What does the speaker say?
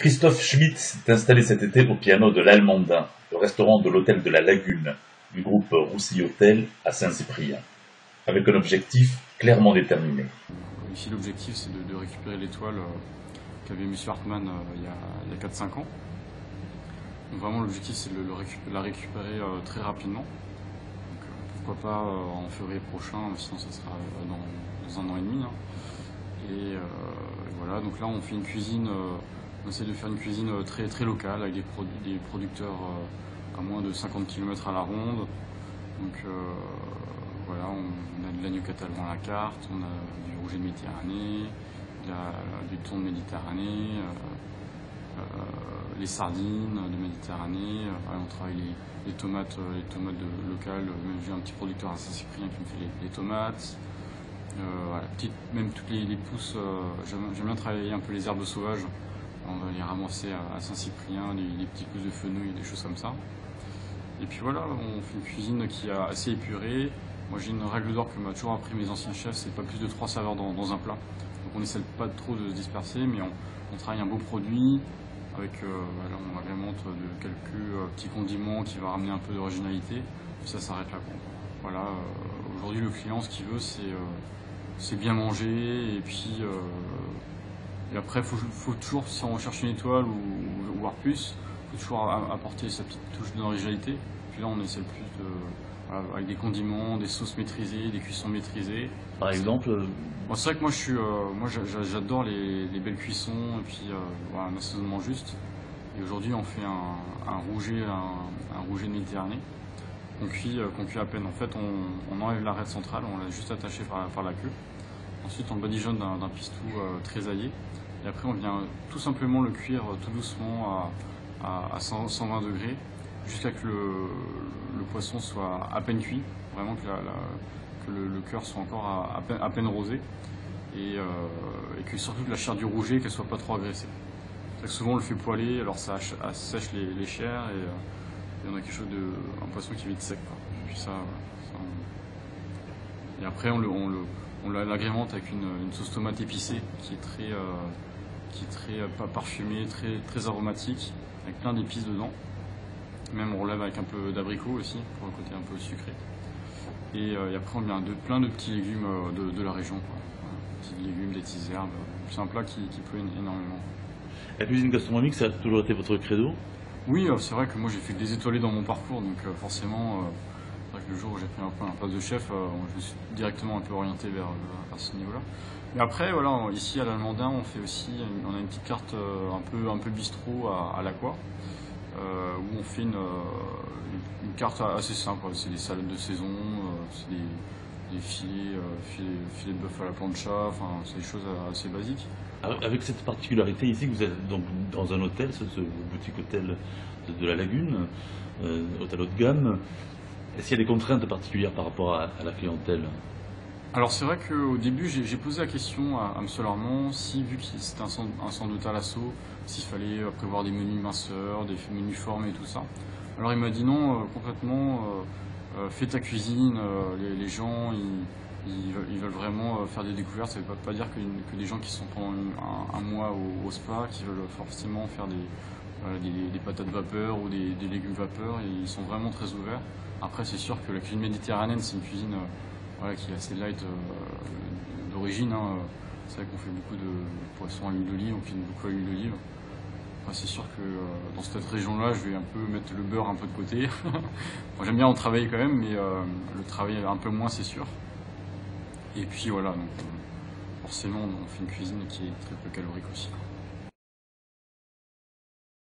Christophe Schmitt s'est installé cet été au piano de l'Allemandin, le restaurant de l'hôtel de la Lagune, du groupe Roussy Hôtel à Saint-Cyprien, avec un objectif clairement déterminé. Ici, l'objectif, c'est de récupérer l'étoile qu'avait M. Hartmann il y a 4-5 ans. Donc vraiment, l'objectif, c'est de la récupérer très rapidement. Donc, pourquoi pas en février prochain, sinon ça sera dans 1 an et demi. Et voilà, donc là, on fait une cuisine, on essaie de faire une cuisine très locale, avec des producteurs à moins de 50 km à la ronde. Donc voilà, on a de l'agneau catalan à la carte, on a du rouget de Méditerranée, du thon de Méditerranée, les sardines de Méditerranée. On travaille les tomates locales. J'ai un petit producteur à Saint-Cyprien qui me fait les tomates. Voilà, même toutes les pousses, j'aime bien travailler un peu les herbes sauvages. On va les ramasser à Saint-Cyprien, des petites pousses de fenouil, des choses comme ça. Et puis voilà, on fait une cuisine qui est assez épurée. Moi j'ai une règle d'or que m'a toujours appris mes anciens chefs, c'est pas plus de 3 saveurs dans un plat. Donc on essaie pas trop de se disperser, mais on travaille un beau produit avec, voilà, on agrémente de quelques petits condiments qui va ramener un peu d'originalité. Puis ça s'arrête là. Voilà, aujourd'hui le client ce qu'il veut c'est bien manger, et puis et après faut toujours, si on recherche une étoile ou voire plus, faut toujours apporter sa petite touche d'originalité. Puis là on essaie le plus avec des condiments, des sauces maîtrisées, des cuissons maîtrisées. Par exemple Bon, c'est vrai que moi j'adore les belles cuissons et puis voilà, un assaisonnement juste. Et aujourd'hui on fait un rouget de Méditerranée qu'on cuit à peine. En fait on enlève l'arête centrale, on l'a juste attaché par la queue. Ensuite on le badigeonne d'un pistou très aillé. Et après on vient tout simplement le cuire tout doucement à 120 degrés jusqu'à que le poisson soit à peine cuit, vraiment que le cœur soit encore à peine rosé, et que surtout que la chair du rouget qu'elle soit pas trop agressée. C'est que souvent on le fait poêler, alors ça sèche les chairs et on a quelque chose un poisson qui est vite sec, quoi. Et puis et après on l'agrémente avec une sauce tomate épicée qui est très parfumée, très aromatique, avec plein d'épices dedans. Même on relève avec un peu d'abricot aussi, pour le côté un peu sucré. Et après on met plein de petits légumes de la région, quoi. Voilà, petits légumes, des petites herbes. C'est un plat qui plaît énormément. La cuisine gastronomique, ça a toujours été votre credo? Oui, c'est vrai que moi j'ai fait que des étoilés dans mon parcours, donc forcément, c'est vrai que le jour où j'ai pris un peu un poste de chef, je me suis directement un peu orienté vers ce niveau-là. Mais après, voilà, ici à l'Allemandin, on a une petite carte un peu bistrot à l'Aqua. Où on fait une carte assez simple, c'est des salades de saison, c'est des filets de bœuf à la plancha, enfin c'est des choses assez basiques. Avec cette particularité ici, que vous êtes donc dans un hôtel, ce boutique hôtel de la Lagune, hôtel haut de gamme, est-ce qu'il y a des contraintes particulières par rapport à la clientèle? Alors c'est vrai qu'au début j'ai posé la question à M. Larmand si, vu que c'était un centre d'hôtel à l'assaut, s'il fallait prévoir des menus minceurs, des menus formés et tout ça. Alors il m'a dit non, complètement, fais ta cuisine, les gens ils veulent vraiment faire des découvertes. Ça ne veut pas dire que des gens qui sont pendant un mois au spa, qui veulent forcément faire des patates vapeur ou des légumes vapeur, et ils sont vraiment très ouverts. Après c'est sûr que la cuisine méditerranéenne c'est une cuisine voilà, qui est assez light d'origine. C'est vrai qu'on fait beaucoup de poissons à l'huile d'olive, on cuisine beaucoup à l'huile d'olive. Enfin, c'est sûr que dans cette région-là, je vais un peu mettre le beurre un peu de côté. Moi, j'aime bien en travailler quand même, mais le travail un peu moins, c'est sûr. Et puis voilà, donc forcément, on fait une cuisine qui est très peu calorique aussi.